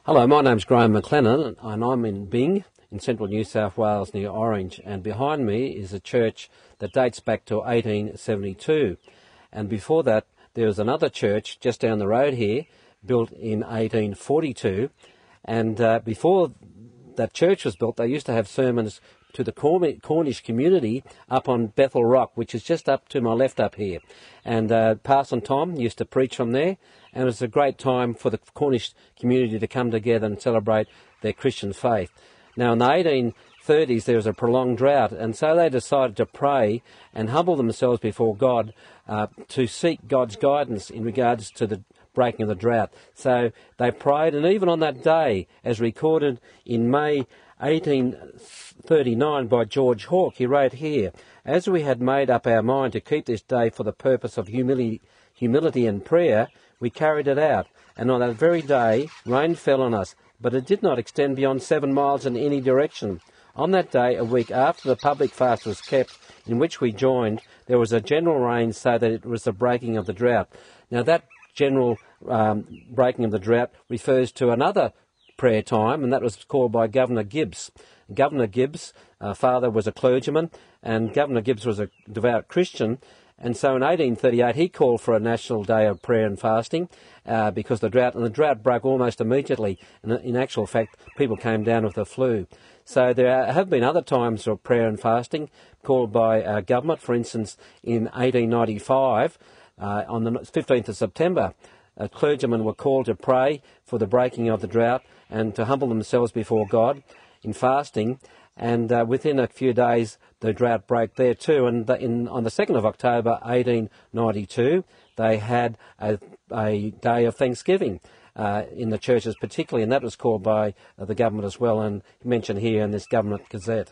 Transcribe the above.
Hello, my name's Graham McLennan and I'm in Bing in central New South Wales near Orange, and behind me is a church that dates back to 1872, and before that there was another church just down the road here built in 1842, and before that church was built they used to have sermons to the Cornish community up on Bethel Rock, which is just up to my left up here. And Parson Tom used to preach from there, and it was a great time for the Cornish community to come together and celebrate their Christian faith. Now in the 1830s there was a prolonged drought, and so they decided to pray and humble themselves before God to seek God's guidance in regards to the breaking of the drought. So they prayed, and even on that day, as recorded in May 1839 by George Hawke, he wrote here, "As we had made up our mind to keep this day for the purpose of humility and prayer, we carried it out, and on that very day rain fell on us, but it did not extend beyond 7 miles in any direction. On that day, a week after the public fast was kept, in which we joined, there was a general rain, so that it was the breaking of the drought." Now that general breaking of the drought refers to another prayer time, and that was called by Governor Gibbs. Governor Gibbs' father was a clergyman, and Governor Gibbs was a devout Christian, and so in 1838 he called for a national day of prayer and fasting because the drought broke almost immediately, and in actual fact people came down with the flu. So there have been other times of prayer and fasting called by government. For instance, in 1895 on the 15th of September, clergymen were called to pray for the breaking of the drought and to humble themselves before God in fasting, and within a few days the drought broke there too, and on the 2nd of October 1892 they had a day of Thanksgiving in the churches particularly, and that was called by the government as well, and mentioned here in this Government Gazette.